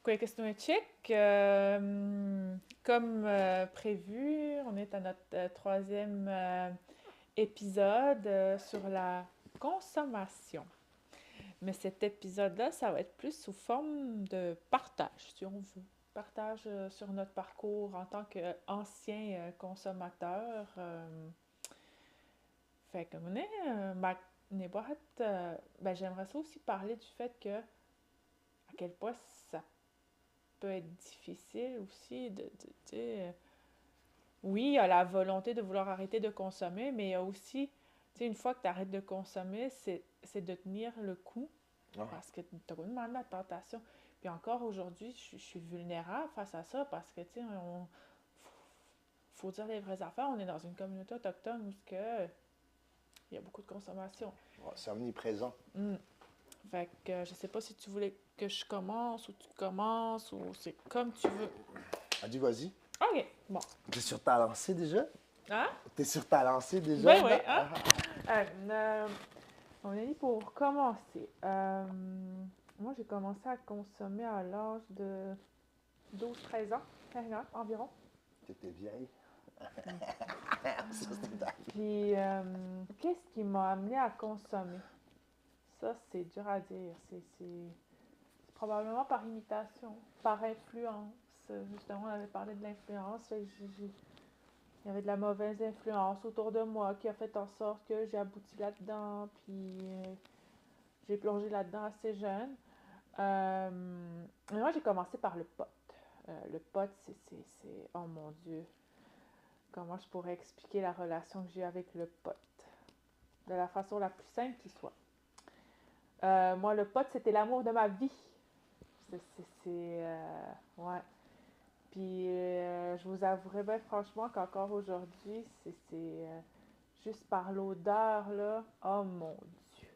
Kwekesnoetchik, comme prévu, on est à notre troisième épisode sur la consommation. Mais cet épisode-là, ça va être plus sous forme de partage, si on veut. Partage sur notre parcours en tant qu'ancien consommateur. Fait que on est, j'aimerais ça aussi parler du fait que à quel point ça peut être difficile aussi tu sais, oui, il y a la volonté de vouloir arrêter de consommer, mais il y a aussi, tu sais, une fois que tu arrêtes de consommer, c'est de tenir le coup Ouais. parce que tu as vraiment la tentation. Puis encore aujourd'hui, je suis vulnérable face à ça parce que, tu sais, faut dire les vraies affaires. On est dans une communauté autochtone où il y a beaucoup de consommation. Ouais, c'est omniprésent. Fait que je sais pas si tu voulais que je commence ou tu commences ou c'est comme tu veux. Dis, vas-y. OK, bon. T'es sur ta lancée déjà? Hein? T'es sur ta lancée déjà? Ben oui, hein? On est dit pour commencer. Moi, j'ai commencé à consommer à l'âge de 12-13 ans, environ. T'étais vieille. Ça, c'était dingue. Puis, qu'est-ce qui m'a amené à consommer? Ça, c'est dur à dire. C'est probablement par imitation, par influence. Justement, on avait parlé de l'influence. Il y avait de la mauvaise influence autour de moi qui a fait en sorte que j'ai abouti là-dedans, puis j'ai plongé là-dedans assez jeune. Mais moi, j'ai commencé par le pot. Le pot, oh mon Dieu, comment je pourrais expliquer la relation que j'ai avec le pot? De la façon la plus simple qui soit. Moi, le pot, c'était l'amour de ma vie. Ouais. Puis, je vous avouerai bien franchement qu'encore aujourd'hui, juste par l'odeur, là, oh mon Dieu.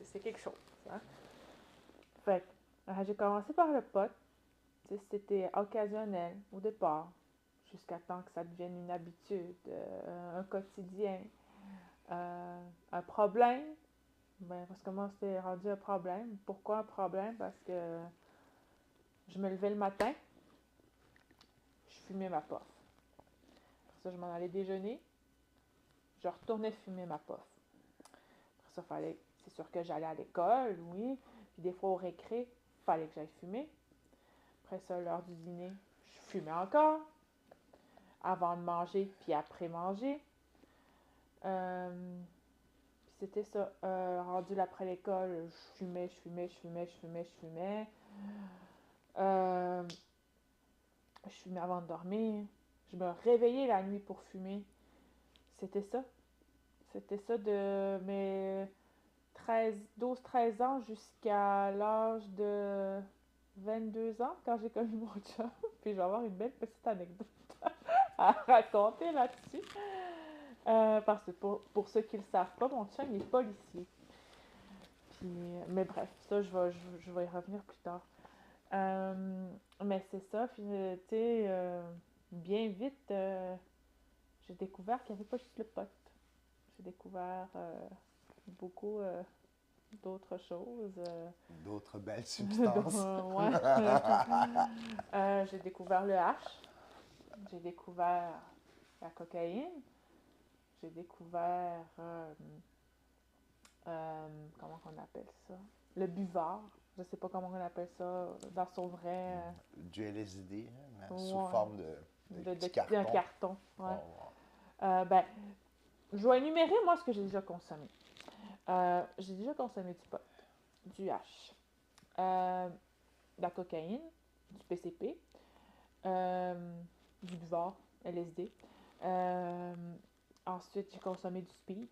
C'est quelque chose, hein. Fait que, j'ai commencé par le pot. C'était occasionnel au départ, jusqu'à temps que ça devienne une habitude, un quotidien, un problème. Ben, parce que moi, c'était rendu un problème. Pourquoi un problème? Parce que je me levais le matin, je fumais ma puff. Après ça, je m'en allais déjeuner, je retournais fumer ma puff. Après ça, c'est sûr que j'allais à l'école, oui. Puis des fois au récré, il fallait que j'aille fumer. Après ça, l'heure du dîner, je fumais encore. Avant de manger, puis après manger. Puis c'était ça. Rendu après l'école, je fumais. Euh, je fumais avant de dormir. Je me réveillais la nuit pour fumer. C'était ça. C'était ça de mes 12-13 ans jusqu'à l'âge de 22 ans quand j'ai connu mon job. Puis je vais avoir une belle petite anecdote à raconter là-dessus. Parce que pour ceux qui ne le savent pas, mon chum il est policier. Puis, mais bref, ça, je vais y revenir plus tard. Mais c'est ça, puis tu sais, bien vite, j'ai découvert qu'il n'y avait pas juste le pot. J'ai découvert beaucoup d'autres choses. D'autres belles substances. Ouais. J'ai découvert le hash. J'ai découvert la cocaïne. J'ai découvert, comment on appelle ça? Le buvard. Je sais pas comment on appelle ça dans son vrai... Du LSD, hein, mais sous ouais, forme de petit carton. d'un carton. Ouais. Oh, Ben, je vais énumérer, moi, ce que j'ai déjà consommé. J'ai déjà consommé du pot, du hash, de la cocaïne, du PCP, du buvard, LSD. Ensuite, j'ai consommé du speed,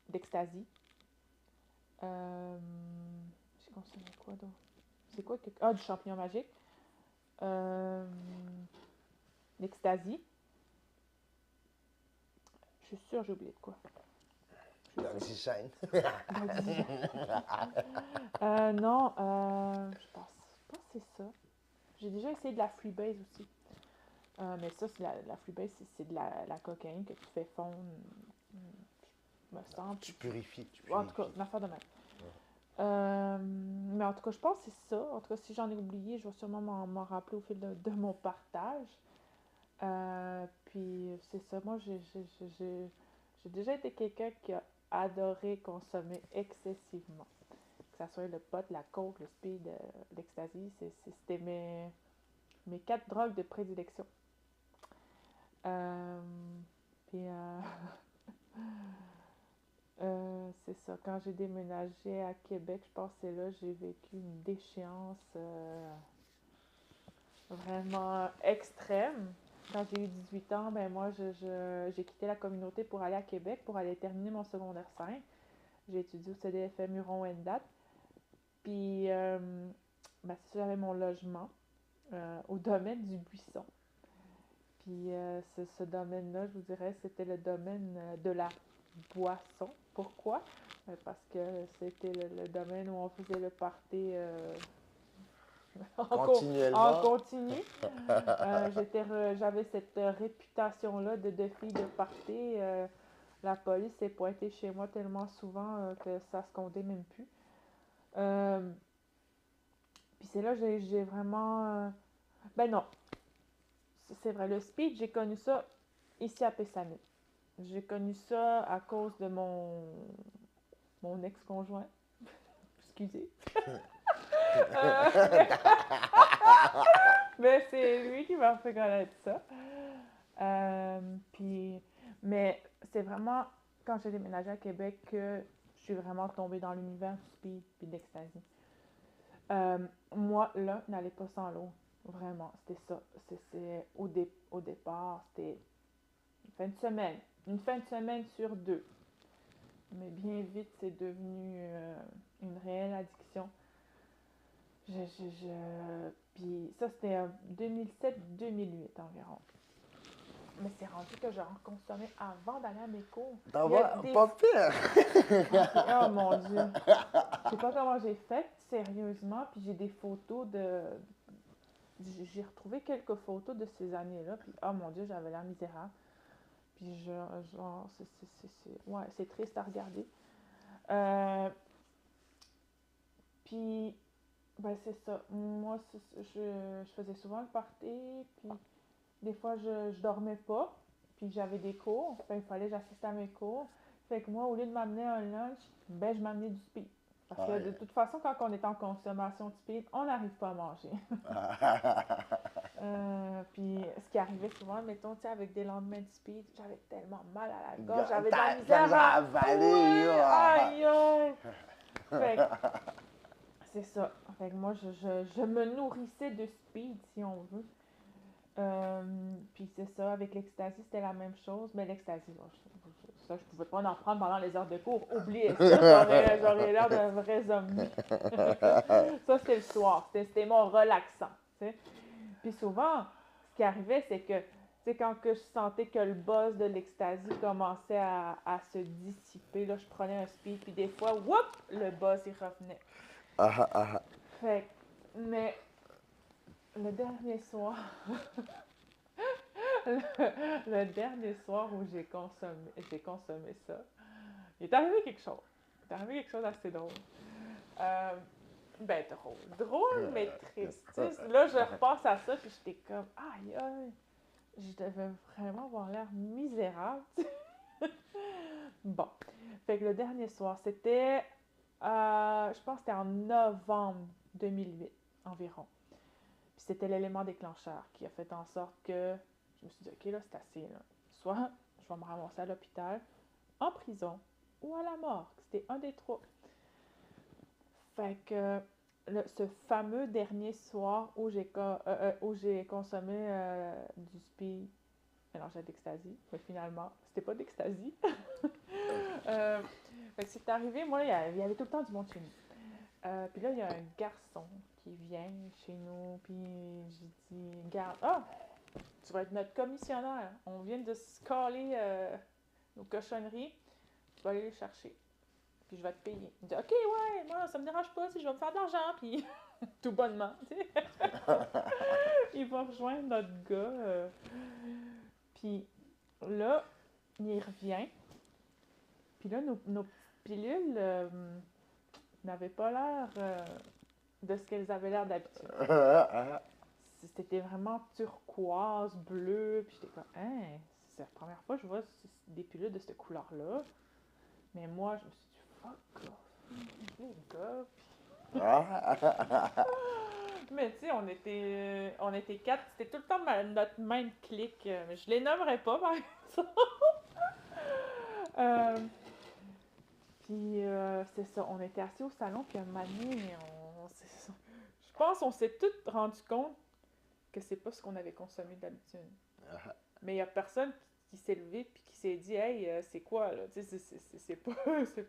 d'ecstasy. J'ai consommé quoi d'autre? C'est quoi que... Ah, du champignon magique. L'ecstasy. Je suis sûre que j'ai oublié de quoi. L'oxygène. Non, je pense pas que c'est ça. J'ai déjà essayé de la Freebase aussi. Mais ça, c'est la Freebase, c'est de la cocaïne que tu fais fondre, me semble. Tu purifies. En tout cas, une affaire de même. Mais en tout cas, je pense que c'est ça. En tout cas, si j'en ai oublié, je vais sûrement m'en rappeler au fil de mon partage. Puis c'est ça, moi j'ai déjà été quelqu'un qui a adoré consommer excessivement. Que ce soit le pot, la coke, le speed, l'ecstasy, c'était mes 4 drogues de prédilection. Euh, puis c'est ça, quand j'ai déménagé à Québec, je pense que c'est là que j'ai vécu une déchéance vraiment extrême. Quand j'ai eu 18 ans, ben moi, j'ai quitté la communauté pour aller à Québec, pour aller terminer mon secondaire 5. J'ai étudié au CDFM Huron-Wendat. Puis, ben, j'avais mon logement au domaine du Buisson. Puis, ce domaine-là, je vous dirais, c'était le domaine de la boisson. Pourquoi? Parce que c'était le domaine où on faisait le party en Continuellement. continu. J'avais cette réputation-là de fille de party. La police s'est pointée chez moi tellement souvent que ça se comptait même plus. Puis c'est là que j'ai vraiment... Ben non, c'est vrai, le speed, j'ai connu ça ici à Pessamit. J'ai connu ça à cause de mon ex-conjoint. Excusez. Euh, mais c'est lui qui m'a fait connaître ça. Puis, mais c'est vraiment quand j'ai déménagé à Québec que je suis vraiment tombée dans l'univers du speed et de l'ecstasy. Moi, l'un n'allait pas sans l'autre. Vraiment, c'était ça. Au départ, c'était une fin de semaine. Une fin de semaine sur 2. Mais bien vite, c'est devenu une réelle addiction. Puis ça, c'était 2007-2008 environ. Mais c'est rendu que j'en consommais avant d'aller à mes cours. T'en Il y a vas des... pas pire. Oh mon Dieu! Je sais pas comment j'ai fait, sérieusement. Puis j'ai des photos de... J'ai retrouvé quelques photos de ces années-là. Puis oh mon Dieu, j'avais l'air misérable. Puis genre, ouais, c'est triste à regarder. Puis, ben c'est ça. Moi, je faisais souvent le party. Puis des fois, je dormais pas. Puis j'avais des cours. Enfin, il fallait que j'assiste à mes cours. Fait que moi, au lieu de m'amener un lunch, ben je m'amenais du speed. Parce que de toute façon, quand on est en consommation de speed, on n'arrive pas à manger. Puis ce qui arrivait souvent, mettons, tu sais, avec des lendemains de speed, j'avais tellement mal à la gorge, j'avais de la misère à avaler. Ouais, aïe, aïe. Fait que c'est ça. Fait que moi, je me nourrissais de speed, si on veut. Puis c'est ça, avec l'ecstasy, c'était la même chose. Mais l'ecstasy, ça, je pouvais pas en prendre pendant les heures de cours. Oubliez ça, j'aurais l'air d'un vrai zombie. Ça, c'était le soir. C'était mon relaxant. T'sais. Puis souvent, ce qui arrivait, c'est que, tu sais, quand que je sentais que le buzz de l'ecstasy commençait à se dissiper, là, je prenais un speed, puis des fois, whoop, le buzz, il revenait. Fait mais le dernier soir, le dernier soir où j'ai consommé ça, il est arrivé quelque chose. Il est arrivé quelque chose d'assez drôle. Ben drôle. Drôle, mais triste. Là, je repasse à ça, puis j'étais comme, aïe, aïe, je devais vraiment avoir l'air misérable. Bon. Fait que le dernier soir, c'était, je pense que c'était en novembre 2008 environ. Puis c'était l'élément déclencheur qui a fait en sorte que je me suis dit, OK, là, c'est assez. Là. Soit je vais me ramasser à l'hôpital, en prison ou à la mort. C'était un des trois. Fait que ce fameux dernier soir où j'ai consommé du speed mélangé d'ecstasy, mais finalement, c'était pas d'ecstasy. Fait que c'est arrivé, moi, il y avait tout le temps du monde chez nous. Puis là, il y a un garçon qui vient chez nous, puis j'ai dit, garde, tu vas être notre commissionnaire. On vient de scaler nos cochonneries. Tu vas aller les chercher. Puis je vais te payer. Il dit, OK, ouais, moi, ça me dérange pas si je vais me faire de l'argent. Puis tout bonnement, tu sais. Il va rejoindre notre gars. Puis là, il revient. Puis là, nos pilules, n'avaient pas l'air de ce qu'elles avaient l'air d'habitude. C'était vraiment turquoise, bleu, puis j'étais comme, hein, c'est la première fois que je vois des pilules de cette couleur-là. Mais moi, je me suis dit, fuck off, les gars. Mais tu sais, on était quatre, c'était tout le temps notre même clique. Mais je les nommerai pas, par exemple. Puis c'est ça, on était assis au salon, puis un moment donné, je pense qu'on s'est tous rendu compte que c'est pas ce qu'on avait consommé d'habitude. Mais il y a personne qui s'est levé puis qui s'est dit, hey, c'est quoi, là? Tu sais, c'est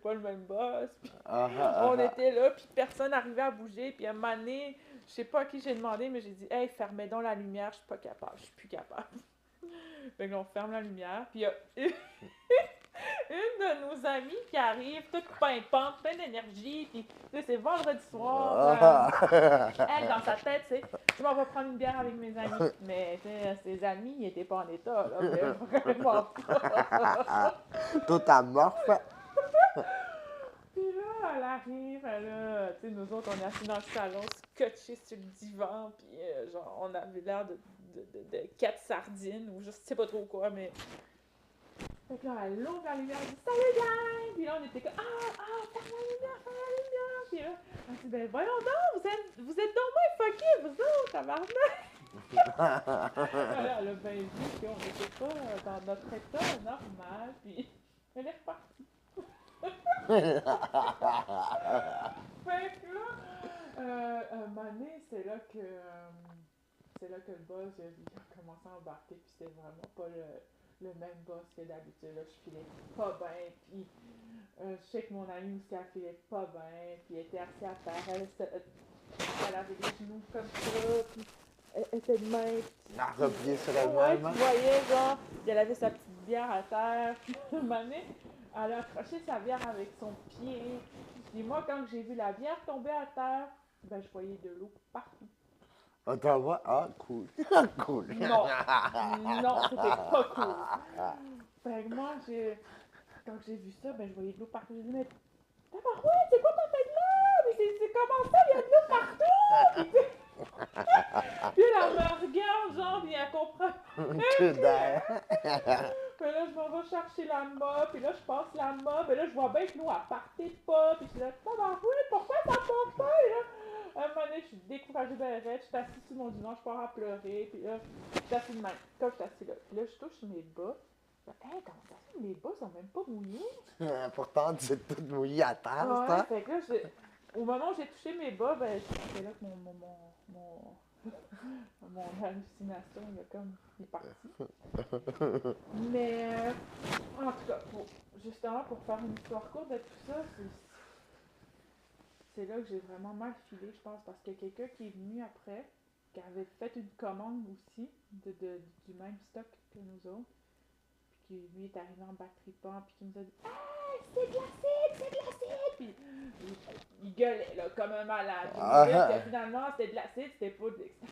pas le même boss. Puis on était là, puis personne n'arrivait à bouger. Puis un moment donné, je sais pas à qui j'ai demandé, mais j'ai dit, hey, fermez donc la lumière, je suis pas capable, je suis plus capable. Fait que là, on ferme la lumière, puis il y a une de nos amies qui arrive, toute pimpante, pleine d'énergie, puis c'est vendredi soir. Elle, dans sa tête, c'est je m'en vais prendre une bière avec mes amis. Mais ses amis, ils n'étaient pas en état, là. Mais vraiment pas. Tout amorphe. Puis là, elle arrive, tu sais, nous autres, on est assis dans le salon, scotchés sur le divan, puis genre, on avait l'air de quatre sardines, ou je sais pas trop quoi, mais. Fait que là, elle ouvre la lumière, elle dit salut gang! Puis là, on était comme ferme la lumière! Puis là, elle dit ben voyons donc, vous êtes donc bien fuckés, vous autres, tabarnak! Là, elle a bien vu qu'on n'était pas dans notre état normal, puis elle est repartie. Fait que là, un moment donné, c'est là que le boss il a commencé à embarquer, puis c'était vraiment pas le même boss que d'habitude. Là, je filais pas bien, puis je sais que mon amie aussi, elle filait pas bien, puis elle était assise à terre, elle avait les genoux comme ça, puis elle était de même. Elle repliée sur elle-même. Ouais, tu voyais, genre, elle avait sa petite bière à terre, puis un moment donné, elle a accroché sa bière avec son pied, puis moi, quand j'ai vu la bière tomber à terre, ben je voyais de l'eau partout. On t'en voit? Ah, cool. Cool. Non, c'était pas cool. Fait que moi, quand j'ai vu ça, ben je voyais de l'eau partout. J'ai dit, mais tabarouette, c'est quoi ton fait de là? Mais c'est comment ça, il y a de l'eau partout? Puis elle me regarde, genre, puis elle comprend. Tout d'air. Puis là, je m'en vais chercher la mop, puis là, je passe la mop, puis là, je vois bien que l'eau, elle partait pas, puis je suis là, tabarouette, pourquoi ça part pas? Et là, à un moment donné, je suis découragée de raide, je suis assise sur mon divan, je pars à pleurer, puis là, je suis assise de même, comme je suis assise là. Puis là, je touche mes bas. Hey, comment ça fait? Mes bas sont même pas mouillés. Pourtant, tu es toute mouillée à terre, Ouais, ça. fait que là, au moment où j'ai touché mes bas, ben, c'est là que mon hallucination, il est parti. Mais, en tout cas, justement, pour faire une histoire courte de tout ça, c'est là que j'ai vraiment mal filé, je pense, parce qu'il y a quelqu'un qui est venu après, qui avait fait une commande aussi du même stock que nous autres, puis qui lui est arrivé en batterie pompe, puis qui nous a dit c'est de l'acide! Puis il gueulait là, comme un malade. Il disait que finalement c'était de l'acide, c'était pas de l'extase.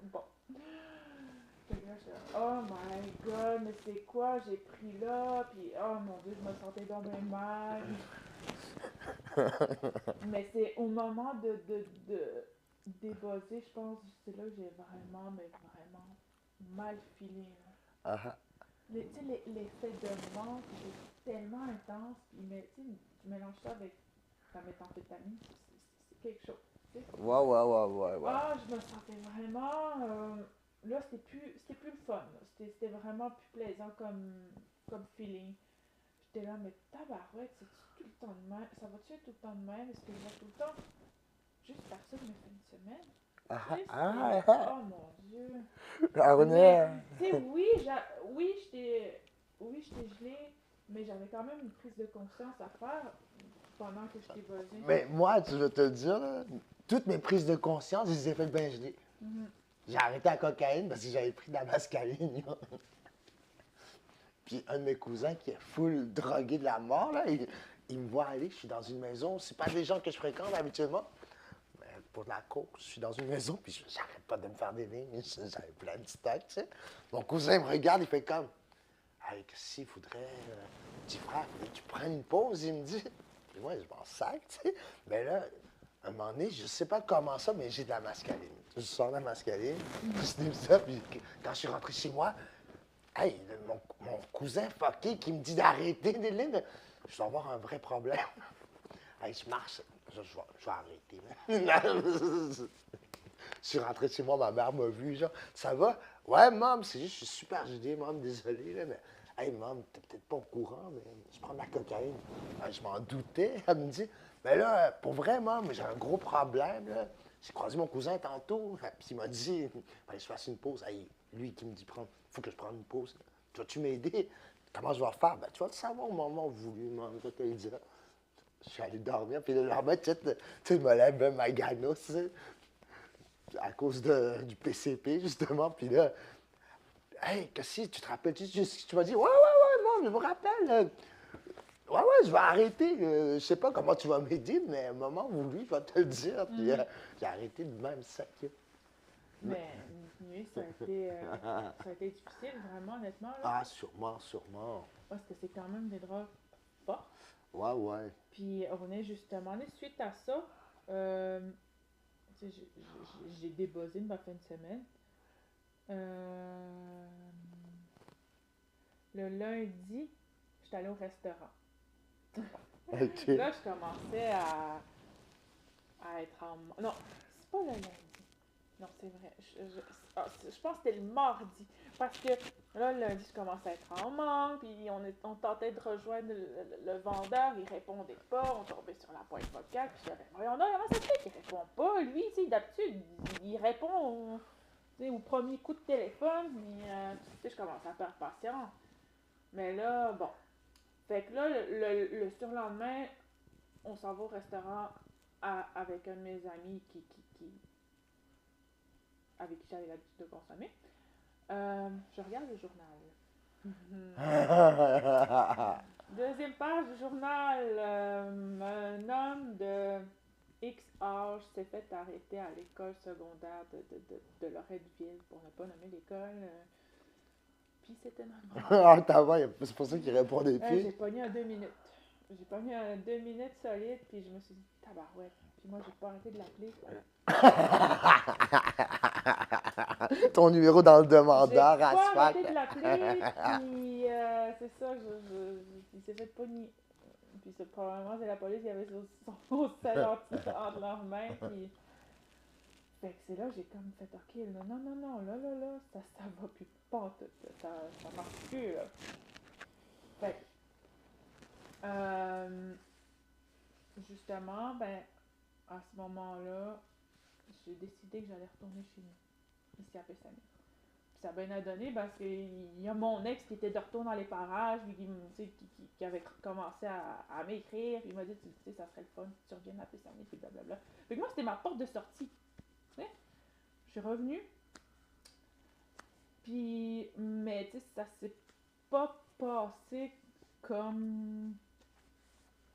Bon. Puis là, je suis oh my god, mais c'est quoi j'ai pris là? Puis oh mon dieu, je me sentais donc bien mal. Mais c'est au moment de débosser, je pense, c'est là que j'ai vraiment mal filé. Tu sais, l'effet de manque est tellement intense, mais tu mélanges ça avec ta méthamphétamine, c'est quelque chose. Tu sais. Ouais. Ah, je me sentais vraiment. Là, c'était plus le fun. C'était vraiment plus plaisant comme feeling. J'étais là, mais tabarouette, c'est-tu tout le temps de même? Ça va-tu être tout le temps de même? Est-ce que je vais tout le temps juste faire ça de mes fins de semaine? Oh mon Dieu! Tu sais, oui, j'étais gelée, mais j'avais quand même une prise de conscience à faire pendant que j'étais buzzée. Mais moi, tu veux te le dire, là, toutes mes prises de conscience, je les ai faites bien gelées. J'ai arrêté la cocaïne parce que j'avais pris de la mascaline. Puis un de mes cousins qui est full drogué de la mort, là, il me voit aller, je suis dans une maison, c'est pas des gens que je fréquente habituellement. Mais pour de la coke, je suis dans une maison, puis j'arrête pas de me faire des lignes, j'avais plein de stock, tu sais. Mon cousin me regarde, il fait comme, hey, qu'est-ce qu'il faudrait, petit frère, faudrait que tu prennes une pause, il me dit. Puis moi, je m'en sac, tu sais. Mais là, à un moment donné, je sais pas comment ça, mais j'ai de la mascaline. Je sors de la mascaline, je sniff ça, puis quand je suis rentré chez moi, hey, mon cousin fucké qui me dit d'arrêter, Néline, je dois avoir un vrai problème. Hey, je marche, je vais arrêter. Là. Je suis rentré chez moi, ma mère m'a vu, genre, ça va? Ouais, maman, c'est juste, je suis super gêné, maman, désolé, là, mais, hey, maman, t'es peut-être pas au courant, mais je prends de la cocaïne. Ah, je m'en doutais. Elle me dit, mais là, pour vrai, maman, j'ai un gros problème, là. J'ai croisé mon cousin tantôt, puis il m'a dit, fallait que je fasse une pause. Hey, lui qui me dit, faut que je prenne une pause. Tu vas-tu m'aider? Comment je vais faire? Ben, tu vas le savoir au moment voulu, maman, je vais te le dire. Je suis allé dormir, puis le lendemain, tu sais, je me lève même ma ganos, tu sais, à cause du PCP, justement. Puis là, hey, qu'est-ce que tu te rappelles-tu? Tu m'as dit, ouais, non, je me rappelle. Ouais, je vais arrêter. Je sais pas comment tu vas m'aider, mais à un moment voulu, je vais te le dire. Puis j'ai arrêté de même sac. Mais oui, ça a été difficile, vraiment, honnêtement, là. Ah, sûrement, sûrement. Parce que c'est quand même des drogues fortes. Ouais. Puis on est justement, suite à ça, euh, tu sais, j'ai débuzzé ma fin de semaine. Euh, le lundi, j'étais allée au restaurant. OK. Là, je commençais à être en... Non, c'est pas le lundi. Non, c'est vrai. Je pense que c'était le mardi. Parce que là, le lundi, je commençais à être en manque. Puis on tentait de rejoindre le vendeur. Il répondait pas. On tombait sur la boîte vocale. Puis j'avais, voyons donc, comment ça se fait qu'il répond pas? Lui, tu sais, d'habitude, il répond au premier coup de téléphone. Puis, tu sais, je commençais à perdre patience. Mais là, bon. Fait que là, le surlendemain, on s'en va au restaurant avec un de mes amis avec qui j'avais l'habitude de consommer. Je regarde le journal. Deuxième page du journal. Un homme de X âge s'est fait arrêter à l'école secondaire de Loretteville, pour ne pas nommer l'école. Puis c'était notre vendeur. Ah, t'as vu, c'est pour ça qu'il répondait J'ai plus. pogné un 2 minutes. J'ai pogné un 2 minutes solide, puis je me suis dit, tabarouette. Puis moi, j'ai pas arrêté de l'appeler. Ton numéro dans le J'ai demandeur, pas Asfac. arrêté de l'appeler, puis c'est ça, il s'est fait pogner. Puis probablement, c'est la police qui avait son sel entre leurs mains, puis... Fait que c'est là que j'ai comme fait, ok, là, non, là, ça va plus pas, ça marche plus, là. Fait que, justement, ben, à ce moment-là, j'ai décidé que j'allais retourner chez nous, ici à Pessamis. Puis ça a bien donné parce qu'il y a mon ex qui était de retour dans les parages, puis qui avait commencé à m'écrire, puis il m'a dit, tu sais, ça serait le fun si tu reviennes à Pessamis, puis blablabla. Fait que moi, c'était ma porte de sortie. Tu sais, je suis revenue, puis, mais tu sais, ça s'est pas passé comme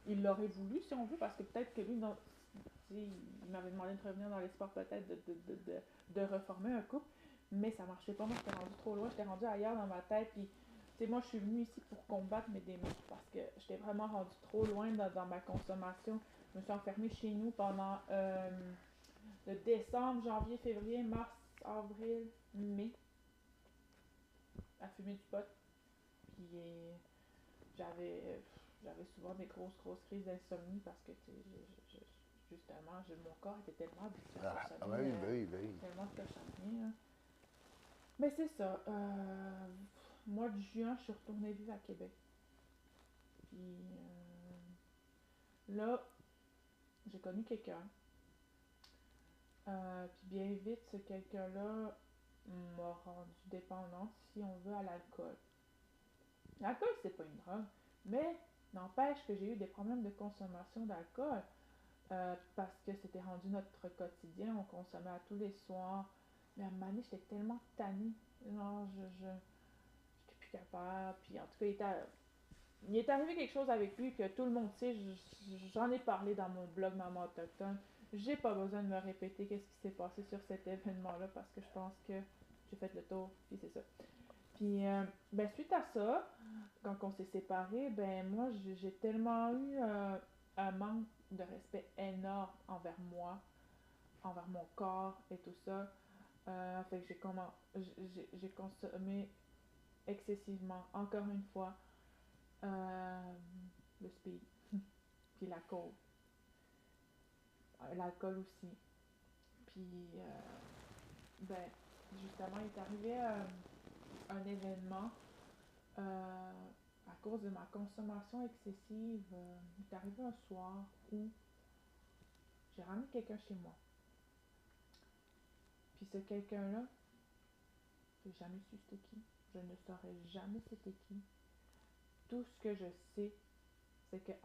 il l'aurait voulu, si on veut, parce que peut-être que lui, non, il m'avait demandé de revenir dans l'espoir peut-être de reformer un couple, mais ça marchait pas. Moi, j'étais rendue trop loin, j'étais rendue ailleurs dans ma tête, puis tu sais, moi, je suis venue ici pour combattre mes démons, parce que j'étais vraiment rendue trop loin dans ma consommation. Je me suis enfermée chez nous pendant de décembre, janvier, février, mars, avril, mai, à fumer du pot, puis j'avais souvent des grosses crises d'insomnie parce que justement, mon corps était tellement habitué à consommer, Oui. tellement de cochonneries. Hein. Mais c'est ça. Mois de juin, je suis retournée vivre à Québec. Puis là, j'ai connu quelqu'un. Puis bien vite, ce quelqu'un-là m'a rendu dépendante, si on veut, à l'alcool. L'alcool, c'est pas une drogue, mais n'empêche que j'ai eu des problèmes de consommation d'alcool. Parce que c'était rendu notre quotidien, on consommait à tous les soirs. Mais à un moment donné, j'étais tellement tannée. Non, j'étais plus capable. Puis en tout cas, il est arrivé quelque chose avec lui que tout le monde sait. J'en ai parlé dans mon blog Maman Autochtone. J'ai pas besoin de me répéter qu'est-ce qui s'est passé sur cet événement-là parce que je pense que j'ai fait le tour. Puis c'est ça. Puis, ben, suite à ça, quand on s'est séparés, ben moi, j'ai tellement eu un manque de respect énorme envers moi, envers mon corps et tout ça. Fait que j'ai consommé excessivement, encore une fois, euh, le speed, puis la coke, l'alcool aussi. Puis, ben, justement, il est arrivé un événement à cause de ma consommation excessive. Il est arrivé un soir où j'ai ramené quelqu'un chez moi. Puis ce quelqu'un-là, j'ai jamais su c'était qui. Je ne saurais jamais c'était qui. Tout ce que je sais, c'est que